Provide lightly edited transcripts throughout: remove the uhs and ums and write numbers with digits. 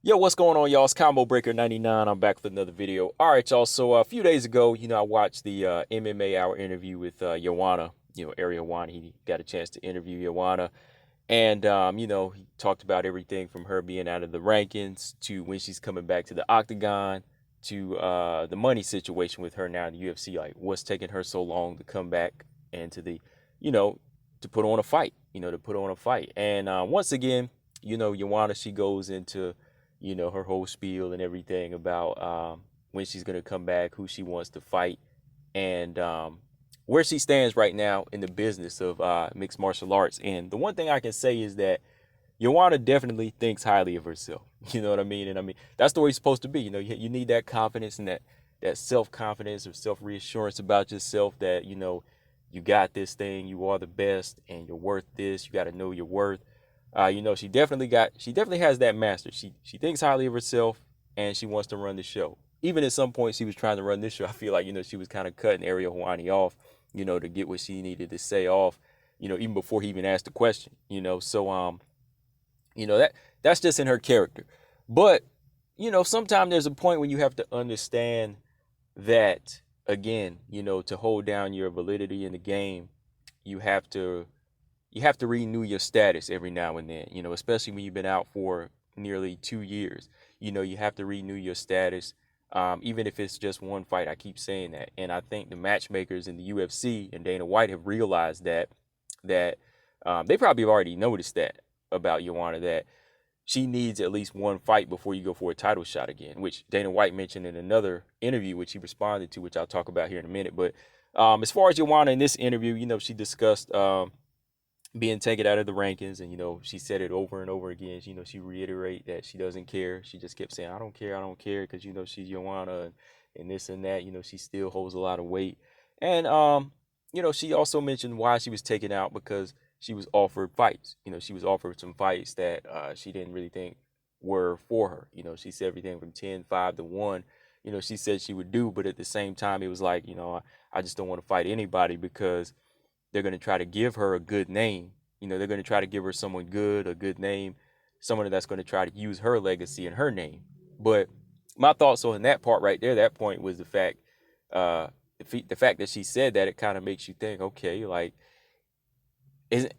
Yo, what's going on, y'all? It's Combo Breaker 99. I'm back with another video. All right, y'all. So a few days ago, I watched the MMA Hour interview with Joanna. Ariel Joanna. He got a chance to interview Joanna, and he talked about everything from her being out of the rankings to when she's coming back to the octagon to the money situation with her now in the UFC. Like, what's taking her so long to come back and to the, you know, to put on a fight. To put on a fight. And once again, Joanna, she goes into her whole spiel and everything about when she's going to come back, who she wants to fight, and where she stands right now in the business of mixed martial arts. And the one thing I can say is that Joanna definitely thinks highly of herself. You know what I mean? And I mean, that's the way it's supposed to be. You need that confidence and that self-confidence or self-reassurance about yourself that, you got this thing, you are the best, and you're worth this. You got to know your worth. She definitely has that master. She thinks highly of herself and she wants to run the show. Even at some point she was trying to run this show. I feel like, she was kind of cutting Ariel Helwani off, to get what she needed to say off, even before he even asked the question, So that's just in her character. But, sometimes there's a point when you have to understand that again, to hold down your validity in the game, you have to renew your status every now and then, especially when you've been out for nearly 2 years. You have to renew your status, even if it's just one fight. I keep saying that. And I think the matchmakers in the UFC and Dana White have realized that they probably have already noticed that about Joanna, that she needs at least one fight before you go for a title shot again, which Dana White mentioned in another interview, which he responded to, which I'll talk about here in a minute. But as far as Joanna in this interview, she discussed being taken out of the rankings, and she said it over and over again. She reiterate that she doesn't care. She just kept saying, I don't care, because she's Joanna, and this and that. She still holds a lot of weight. And she also mentioned why she was taken out, because she was offered fights. She was offered some fights that she didn't really think were for her. She said everything from 10-5 to 1. She said she would do, but at the same time it was like, I just don't want to fight anybody, because they're going to try to give her a good name. They're going to try to give her someone good, a good name, someone that's going to try to use her legacy and her name. But my thoughts on that part right there, that point, was the fact, the fact that she said that, it kind of makes you think, okay, like, ain't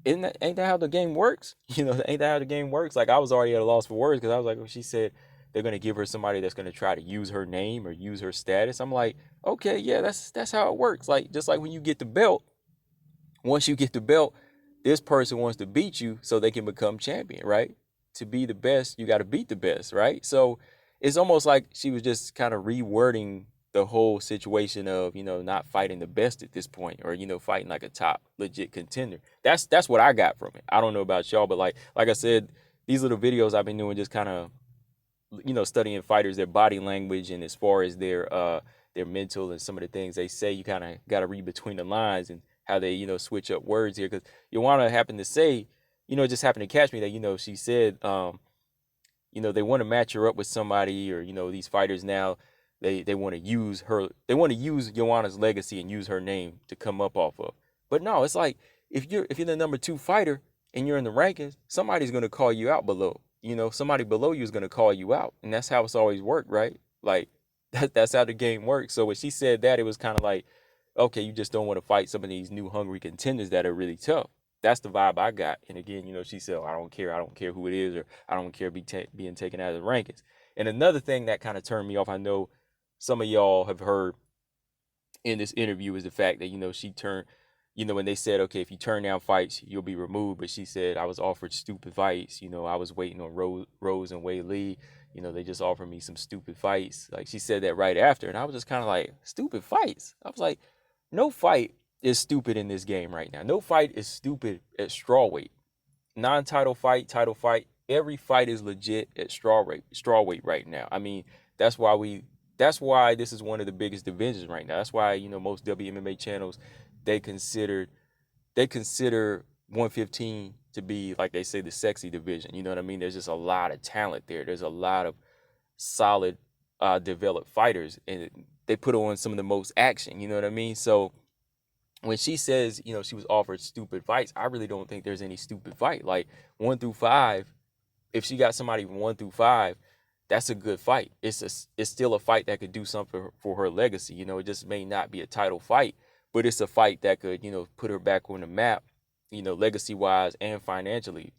that how the game works? Ain't that how the game works? Like, I was already at a loss for words, because I was like, well, she said they're going to give her somebody that's going to try to use her name or use her status. I'm like, okay, yeah, that's how it works. Like, just like when you get the belt, once you get the belt, this person wants to beat you so they can become champion, right? To be the best, you got to beat the best, right? So it's almost like she was just kind of rewording the whole situation of, not fighting the best at this point, or, fighting like a top legit contender. That's what I got from it. I don't know about y'all, but like I said, these little videos I've been doing, just kind of, studying fighters, their body language, and as far as their mental and some of the things they say, you kind of got to read between the lines and how they, switch up words here. Because Joanna happened to say, it just happened to catch me that, she said, they want to match her up with somebody, or, these fighters now, they want to use her, they want to use Joanna's legacy and use her name to come up off of. But no, it's like, if you're the number 2 fighter and you're in the rankings, somebody's going to call you out below. Somebody below you is going to call you out. And that's how it's always worked, right? Like, that's how the game works. So when she said that, it was kind of like, okay, you just don't want to fight some of these new hungry contenders that are really tough. That's the vibe I got. And again, she said, oh, I don't care who it is, or I don't care being taken out of the rankings. And another thing that kind of turned me off, I know some of y'all have heard in this interview, is the fact that, she turned, when they said, okay, if you turn down fights, you'll be removed. But she said, I was offered stupid fights. I was waiting on Rose and Wei Lee. They just offered me some stupid fights. Like, she said that right after. And I was just kind of like, stupid fights? I was like, no fight is stupid in this game right now. No fight is stupid at strawweight. Non-title fight, title fight, every fight is legit at strawweight right now. I mean, that's why this is one of the biggest divisions right now. That's why, most WMMA channels, they consider 115 to be, like they say, the sexy division. You know what I mean? There's just a lot of talent there. There's a lot of solid, developed fighters, and they put on some of the most action. You know what I mean? So when she says, she was offered stupid fights, I really don't think there's any stupid fight. Like, 1 through 5, if she got somebody 1 through 5, that's a good fight. It's still a fight that could do something for her legacy. It just may not be a title fight, but it's a fight that could, put her back on the map, legacy wise and financially.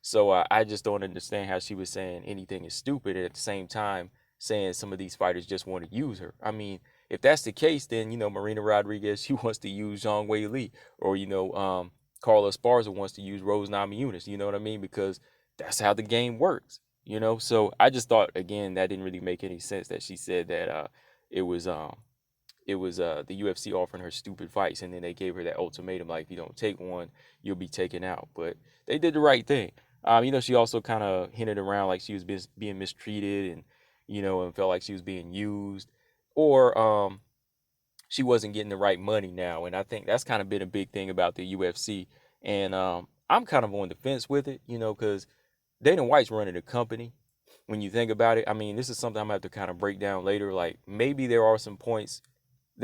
So I just don't understand how she was saying anything is stupid, and at the same time saying some of these fighters just want to use her. I mean, if that's the case, then Marina Rodriguez, she wants to use Zhang Weili, or Carla Esparza wants to use Rose Namajunas. You know what I mean? Because that's how the game works. So I just thought, again, that didn't really make any sense that she said that it was the UFC offering her stupid fights, and then they gave her that ultimatum, like, if you don't take one, you'll be taken out. But they did the right thing. She also kind of hinted around like she was being mistreated, and and felt like she was being used, or she wasn't getting the right money now. And I think that's kind of been a big thing about the UFC. And I'm kind of on the fence with it, because Dana White's running the company. When you think about it, I mean, this is something I'm gonna have to kind of break down later. Like, maybe there are some points.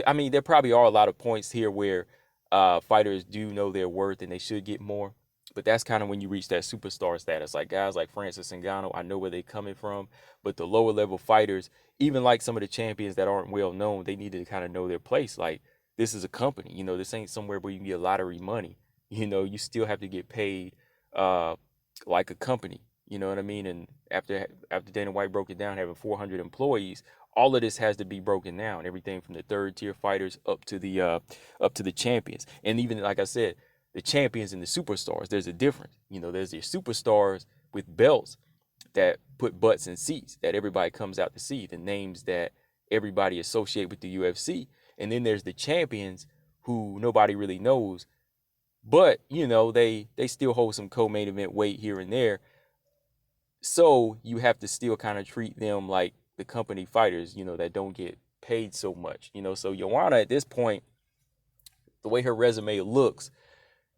I mean, there probably are a lot of points here where fighters do know their worth and they should get more. But that's kind of when you reach that superstar status. Like, guys like Francis Ngannou, I know where they're coming from. But the lower level fighters, even like some of the champions that aren't well known, they need to kind of know their place. Like, this is a company. This ain't somewhere where you can get lottery money. You still have to get paid like a company. You know what I mean? And after Dana White broke it down, having 400 employees, all of this has to be broken down. Everything from the third tier fighters up to the champions, and even, like I said, the champions and the superstars. There's a difference. There's your superstars with belts that put butts in seats that everybody comes out to see. The names that everybody associate with the UFC, and then there's the champions who nobody really knows, but they still hold some co-main event weight here and there. So you have to still kind of treat them like the company fighters, that don't get paid so much. So Joanna, at this point, the way her resume looks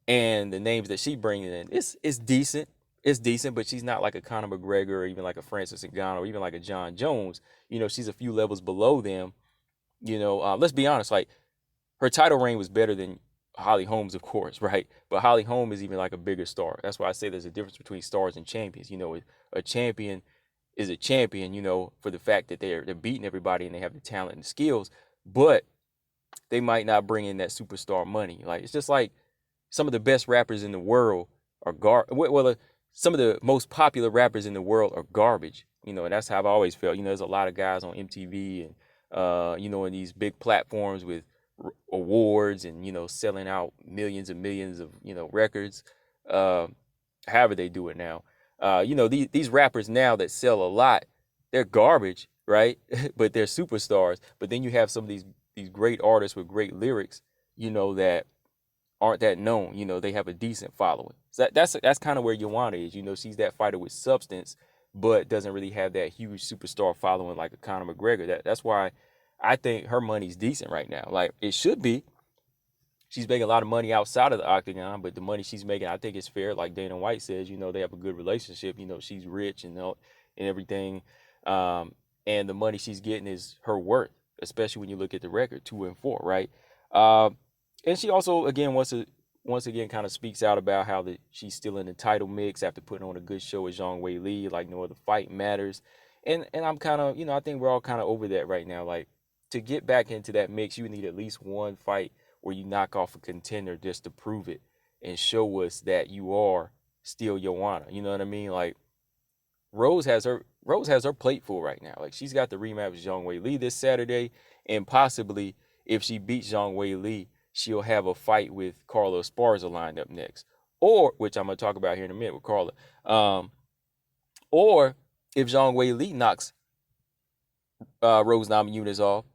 and the names that she brings in, it's decent. It's decent, but she's not like a Conor McGregor or even like a Francis Ngannou or even like a John Jones. She's a few levels below them. Let's be honest, like, her title reign was better than Holly Holmes, of course, right? But Holly Holm is even like a bigger star. That's why I say there's a difference between stars and champions. A champion is a champion, for the fact that they're beating everybody and they have the talent and the skills, but they might not bring in that superstar money. Like, it's just like some of the best rappers in the world are some of the most popular rappers in the world are garbage. And that's how I've always felt. There's a lot of guys on MTV and in these big platforms with awards and selling out millions and millions of records, however they do it now. These rappers now that sell a lot, they're garbage, right? But they're superstars. But then you have some of these great artists with great lyrics, that aren't that known. They have a decent following. So that's kind of where Joanna is. She's that fighter with substance, but doesn't really have that huge superstar following like a Conor McGregor. That's why I think her money's decent right now. Like, it should be. She's making a lot of money outside of the octagon, but the money she's making, I think, is fair. Like Dana White says, they have a good relationship. She's rich and everything, and the money she's getting is her worth, especially when you look at the record, 2-4, right? And she also, again, once again kind of speaks out about how she's still in the title mix after putting on a good show with Zhang Weili. Like, no other fight matters, and I'm kind of, I think we're all kind of over that right now. Like, to get back into that mix, you need at least one fight where you knock off a contender just to prove it and show us that you are still Joanna. You know what I mean? Like, Rose has her plate full right now. Like, she's got the rematch with Zhang Weili this Saturday, and possibly if she beats Zhang Weili, she'll have a fight with Carla Esparza lined up next, or, which I'm gonna talk about here in a minute with Carla. Or if Zhang Weili knocks Rose Namajunas off,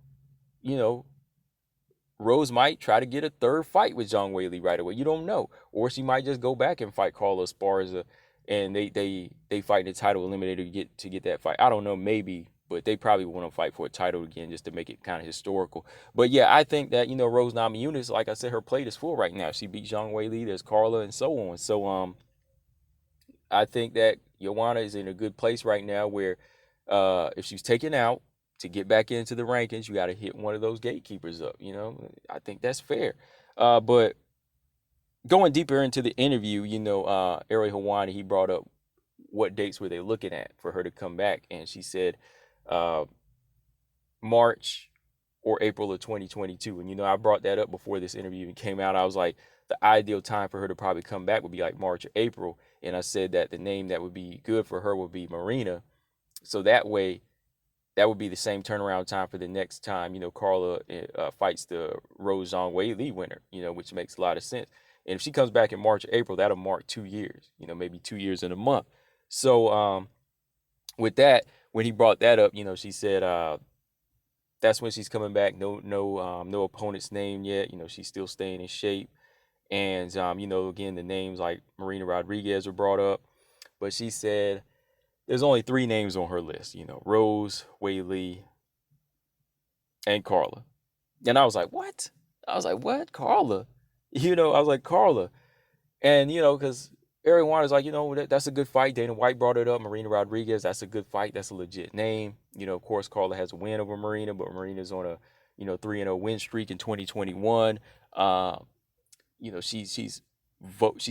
Rose might try to get a third fight with Zhang Weili right away. You don't know. Or she might just go back and fight Carla Esparza, and they fight in the title eliminator to get that fight. I don't know, maybe, but they probably want to fight for a title again just to make it kind of historical. But yeah, I think that, Rose Namajunas, like I said, her plate is full right now. She beat Zhang Weili, there's Carla, and so on. So I think that Joanna is in a good place right now where if she's taken out, to get back into the rankings, you got to hit one of those gatekeepers up. I think that's fair. But going deeper into the interview, Ariel Helwani, he brought up what dates were they looking at for her to come back, and she said uh, March or April of 2022. And I brought that up before this interview even came out. I was like, the ideal time for her to probably come back would be like March or April. And I said that the name that would be good for her would be Marina. So that way, that would be the same turnaround time for the next time, Carla fights the Rose Zhang Wei Li winner, which makes a lot of sense. And if she comes back in March or April, that'll mark 2 years, maybe 2 years in a month. So with that, when he brought that up, she said that's when she's coming back. No opponent's name yet. She's still staying in shape. And again, the names like Marina Rodriguez were brought up, but she said there's only 3 names on her list. Rose, Wei Li, and Carla. And I was like, what? I was like, what? Carla? I was like, Carla. And because Eric Warner's like, that's a good fight. Dana White brought it up. Marina Rodriguez, that's a good fight. That's a legit name. Of course, Carla has a win over Marina, but Marina's on a 3-0 win streak in 2021. She's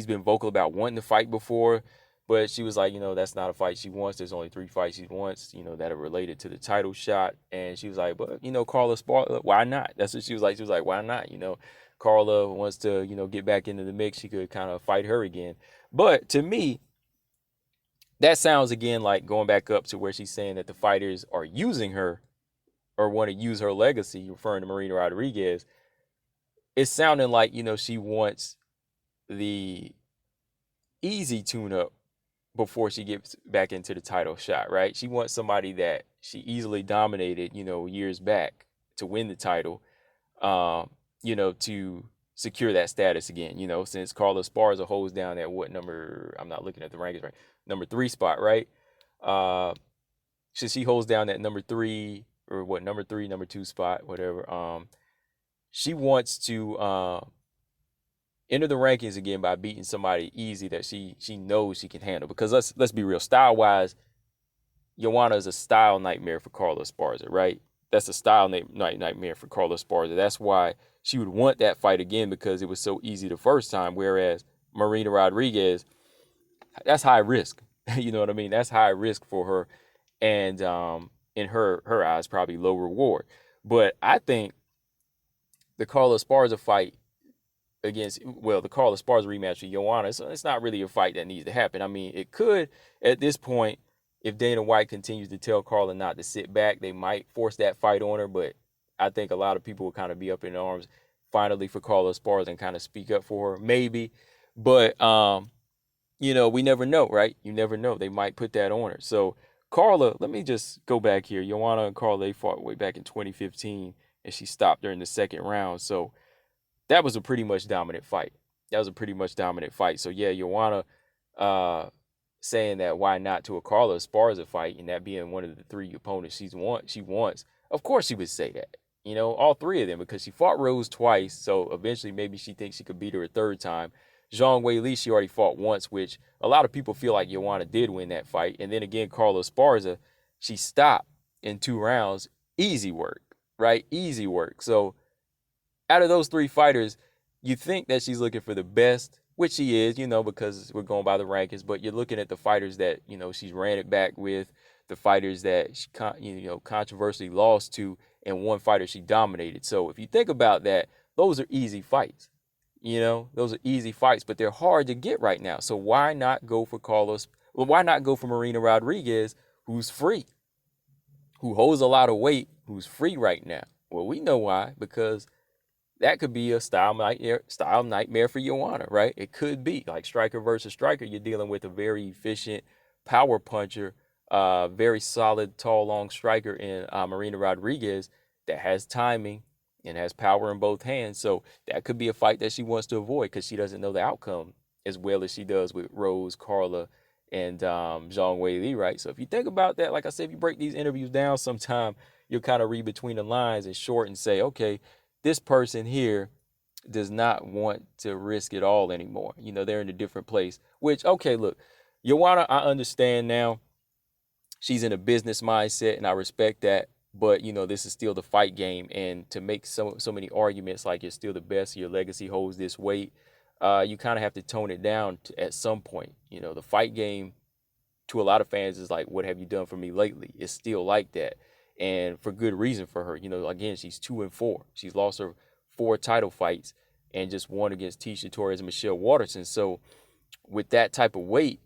been vocal about wanting to fight before, but she was like, that's not a fight she wants. There's only 3 fights she wants, that are related to the title shot. And she was like, but Carla Esparza, why not? That's what she was like. She was like, why not? Carla wants to, get back into the mix. She could kind of fight her again. But to me, that sounds again like going back up to where she's saying that the fighters are using her or want to use her legacy, referring to Marina Rodriguez. It's sounding like, she wants the easy tune-up before she gets back into the title shot, right? She wants somebody that she easily dominated, years back to win the title, to secure that status again, since Carla Esparza holds down at what number, I'm not looking at the rankings, right? Number 3 spot, right? Since she holds down that number 3 or what, number 3, number 2 spot, whatever, she wants to enter the rankings again by beating somebody easy that she knows she can handle. Because let's be real, style-wise, Joanna is a style nightmare for Carla Esparza, right? That's a style nightmare for Carla Esparza. That's why she would want that fight again, because it was so easy the first time. Whereas Marina Rodriguez, that's high risk. You know what I mean? That's high risk for her, and in her eyes, probably low reward. But I think the Carla Esparza fight the Carla Esparza rematch with Joanna, so it's not really a fight that needs to happen. I mean, it could at this point. If Dana White continues to tell Carla not to sit back, they might force that fight on her. But I think a lot of people will kind of be up in arms finally for Carla Esparza and kind of speak up for her, maybe. But we never know, right? You never know. They might put that on her. So Carla, let me just go back here. Joanna and Carla, they fought way back in 2015, and she stopped during the second round. So that was a pretty much dominant fight. So yeah, Joanna saying that why not to a Carla Esparza fight, and that being one of the 3 opponents she wants. Of course she would say that. All 3 of them, because she fought Rose twice, so eventually maybe she thinks she could beat her a 3rd time. Zhang Wei Li, she already fought once, which a lot of people feel like Joanna did win that fight. And then again, Carla Esparza, she stopped in 2 rounds. Easy work, right? Easy work. So out of those 3 fighters, you think that she's looking for the best, which she is, because we're going by the rankings. But you're looking at the fighters that, she's ran it back with, the fighters that she, controversially lost to, and one fighter she dominated. So if you think about that, those are easy fights. Those are easy fights, but they're hard to get right now. So why not go for why not go for Marina Rodriguez, who's free, who holds a lot of weight, who's free right now? Well, we know why, because that could be a style nightmare for Joanna, right? It could be like striker versus striker. You're dealing with a very efficient power puncher, very solid, tall, long striker in Marina Rodriguez that has timing and has power in both hands. So that could be a fight that she wants to avoid because she doesn't know the outcome as well as she does with Rose, Carla, and Zhang Wei Li, right? So if you think about that, like I said, if you break these interviews down sometime, you'll kind of read between the lines and short and say, okay, this person here does not want to risk it all anymore. They're in a different place, which, okay, look, Joanna, I understand now. She's in a business mindset, and I respect that. But, this is still the fight game. And to make so many arguments like you're still the best, your legacy holds this weight, you kind of have to tone it down at some point. The fight game to a lot of fans is like, what have you done for me lately? It's still like that. And for good reason for her. Again, she's 2-4. She's lost her 4 title fights and just won against Tisha Torres and Michelle Waterson. So with that type of weight,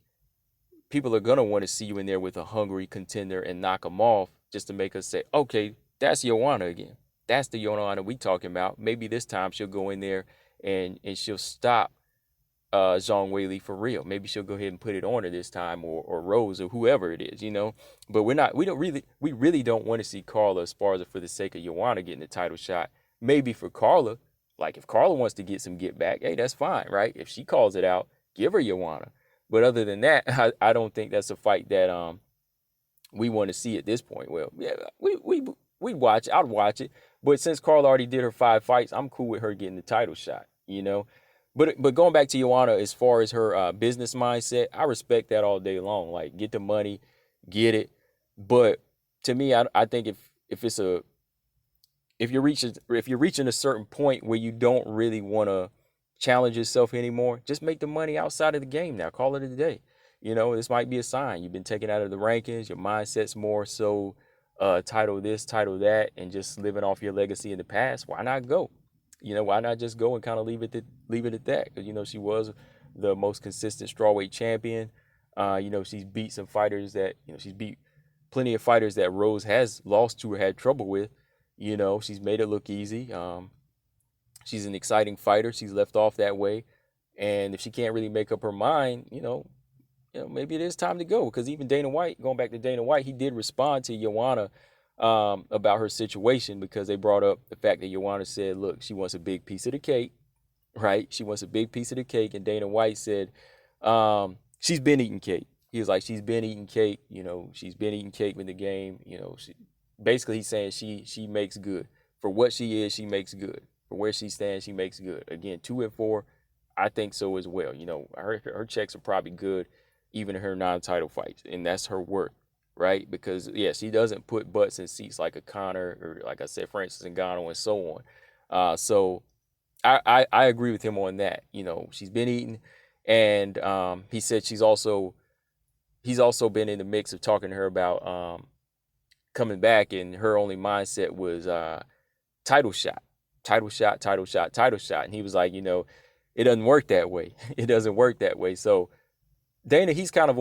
people are going to want to see you in there with a hungry contender and knock them off just to make us say, okay, that's Joanna again. That's the Joanna we talking about. Maybe this time she'll go in there and she'll stop Zhang Weili for real. Maybe she'll go ahead and put it on her this time, or Rose, or whoever it is, But we really don't want to see Carla Esparza for the sake of Joanna getting the title shot. Maybe for Carla, like if Carla wants to get some get back, hey, that's fine, right? If she calls it out, give her Joanna. But other than that, I don't think that's a fight that we want to see at this point. Well, yeah, we watch it. I'd watch it. But since Carla already did her 5 fights, I'm cool with her getting the title shot, But going back to Joanna, as far as her business mindset, I respect that all day long. Like, get the money, get it. But to me, I think if you're reaching a certain point where you don't really want to challenge yourself anymore, just make the money outside of the game now. Call it a day. This might be a sign. You've been taken out of the rankings. Your mindset's more so title this, title that, and just living off your legacy in the past. Why not go? Why not just go and kind of leave it at that? Because, she was the most consistent strawweight champion. She's beat some fighters that, she's beat plenty of fighters that Rose has lost to or had trouble with. She's made it look easy. She's an exciting fighter. She's left off that way. And if she can't really make up her mind, maybe it is time to go. Because even Dana White, going back to Dana White, he did respond to Joanna about her situation, because they brought up the fact that Joanna said, look, she wants a big piece of the cake, right? She wants a big piece of the cake. And Dana White said, she's been eating cake. He was like, she's been eating cake, she's been eating cake in the game. Basically he's saying she makes good. For what she is, she makes good. For where she stands, she makes good. Again, 2-4, I think so as well. Her checks are probably good, even in her non-title fights. And that's her worth. Right? Because, yeah, she doesn't put butts in seats like a Conor, or like I said, Francis Ngannou, and so on. So I agree with him on that. She's been eating, and he said he's also been in the mix of talking to her about coming back, and her only mindset was title shot. And he was like, it doesn't work that way. It doesn't work that way. So Dana, he's kind of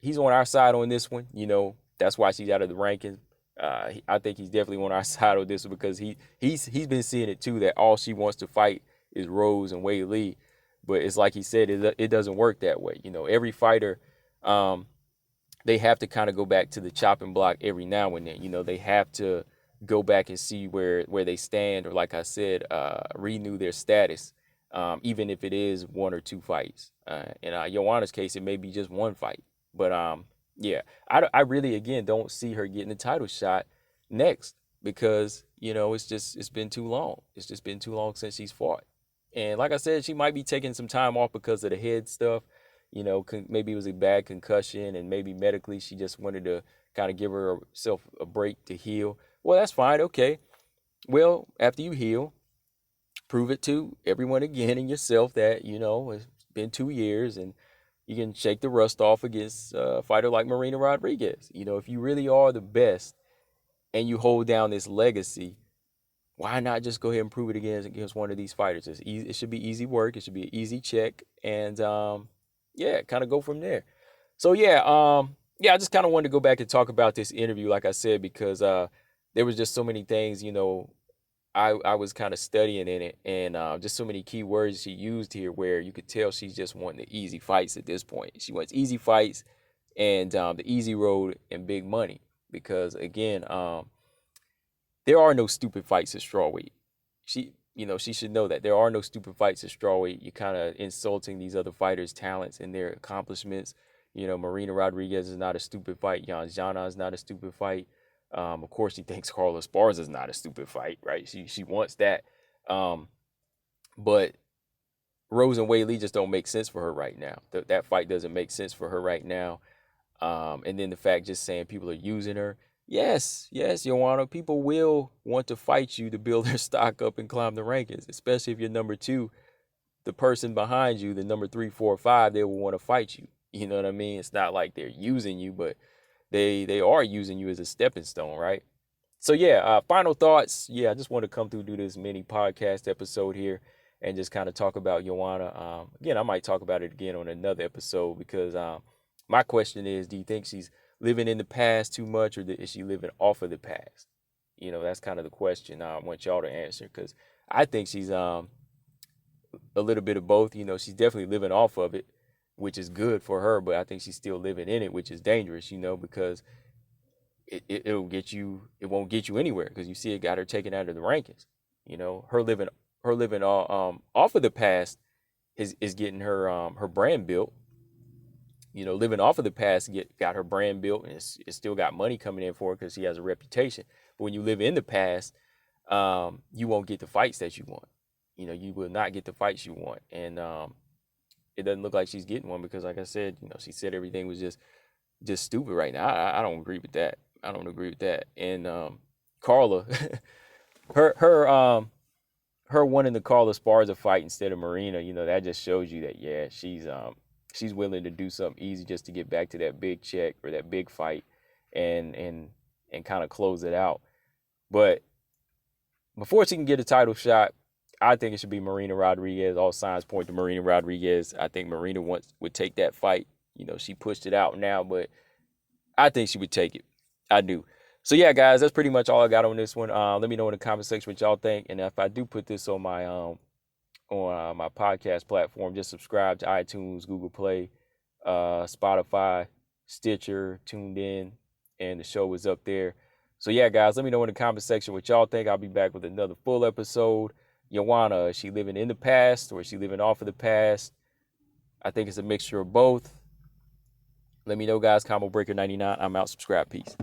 he's on our side on this one. That's why she's out of the rankings. I think he's definitely on our side on this one, because he's been seeing it too, that all she wants to fight is Rose and Weili. But it's like he said, it doesn't work that way. Every fighter, they have to kind of go back to the chopping block every now and then. They have to go back and see where they stand, or like I said, renew their status, even if it is 1 or 2 fights. In Joanna's case, it may be just 1 fight. But yeah, I really, again, don't see her getting the title shot next, because, it's been too long. It's just been too long since she's fought. And like I said, she might be taking some time off because of the head stuff. Maybe it was a bad concussion, and maybe medically she just wanted to kind of give herself a break to heal. Well, that's fine. Okay. Well, after you heal, prove it to everyone again and yourself that, it's been 2 years, and you can shake the rust off against a fighter like Marina Rodriguez. If you really are the best and you hold down this legacy, why not just go ahead and prove it against one of these fighters? It's easy. It should be easy work. It should be an easy check, and yeah, kind of go from there. So yeah, I just kind of wanted to go back and talk about this interview, like I said, because there was just so many things, I was kind of studying in it, and just so many key words she used here, where you could tell she's just wanting the easy fights at this point. She wants easy fights and the easy road and big money, because again, there are no stupid fights at strawweight. She should know that there are no stupid fights at strawweight. You're kind of insulting these other fighters' talents and their accomplishments. Marina Rodriguez is not a stupid fight. Joanna is not a stupid fight. Of course, she thinks Carla Esparza is not a stupid fight, right? She wants that. But Rose and Weili just don't make sense for her right now. That fight doesn't make sense for her right now. And then the fact just saying people are using her. Yes, Joanna, people will want to fight you to build their stock up and climb the rankings, especially if you're number 2. The person behind you, the number 3, 4, 5, they will want to fight you. You know what I mean? It's not like they're using you, but they are using you as a stepping stone, right? So yeah, final thoughts. Yeah, I just want to come through do this mini podcast episode here and just kind of talk about Joanna. Again, I might talk about it again on another episode because my question is, do you think she's living in the past too much, or is she living off of the past? You know, that's kind of the question I want y'all to answer, because I think she's a little bit of both. You know, she's definitely living off of it, which is good for her, but I think she's still living in it, which is dangerous, you know, because it'll get you, it won't get you anywhere, because you see it got her taken out of the rankings. You know, her living off of the past is getting her brand built. You know, living off of the past got her brand built, and it's still got money coming in for her because she has a reputation. But when you live in the past, you won't get the fights that you want. You know, you will not get the fights you want, and it doesn't look like she's getting one because, like I said, you know, she said everything was just stupid right now. I don't agree with that. I don't agree with that. And Carla, her her her wanting to call Esparza fight instead of Marina, you know, that just shows you that, yeah, she's willing to do something easy just to get back to that big check or that big fight, and kind of close it out. But before she can get a title shot, I think it should be Marina Rodriguez. All signs point to Marina Rodriguez. I think Marina would take that fight. You know, she pushed it out now, but I think she would take it. I do. So yeah, guys, that's pretty much all I got on this one. Let me know in the comment section what y'all think, and if I do put this on my podcast platform, just subscribe to iTunes, Google Play, Spotify, Stitcher, Tuned In, and the show is up there. So yeah, guys, let me know in the comment section what y'all think. I'll be back with another full episode. Joanna, is she living in the past or is she living off of the past? I think it's a mixture of both. Let me know, guys. Combo Breaker 99. I'm out. Subscribe. Peace.